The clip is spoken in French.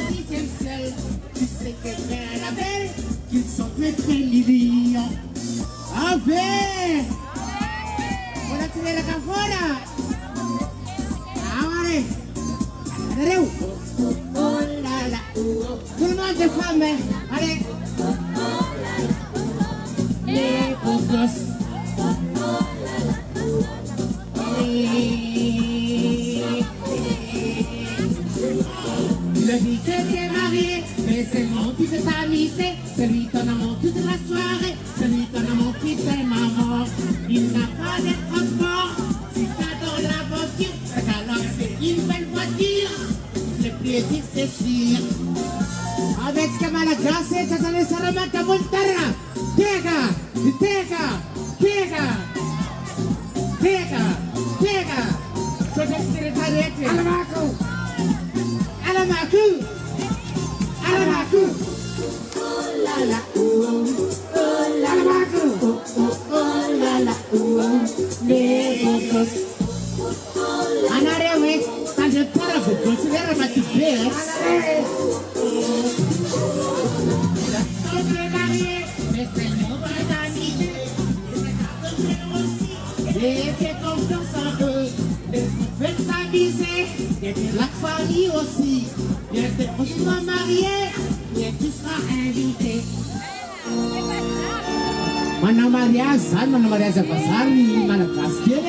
dixième ciel. Tu sais que frère et la belle, qu'ils sont très très millions. Avec on a tiré la cafona. Allez, allez où? Oh là là, tout le monde est femmes, allez. Les beaux gosses. Le dit que t'es marié, mais c'est mon qui veut t'amuser. Celui ton amour toute la soirée, celui ton amour qui t'aime à mort. Il n'a pas de transport, si t'adores la voiture, alors c'est une belle voiture. Le plaisir c'est sûr. Avec ce que m'a la classe, ça s'en est Salamanca Montana. Tega, tega, tega, tega, tega. So just get it right there. Alamaco. Alamaco. Alamaco. Oh la la, oh la Alamaco. Oh la la, les bocos. Anare, oui, quand je parle, vous considérez ma petite père. Et fais confiance en eux, faites s'amuser, et la famille aussi. Et on sera mariés, et tu seras invité. Mana mariage, mana mariage pasar, mana kasih.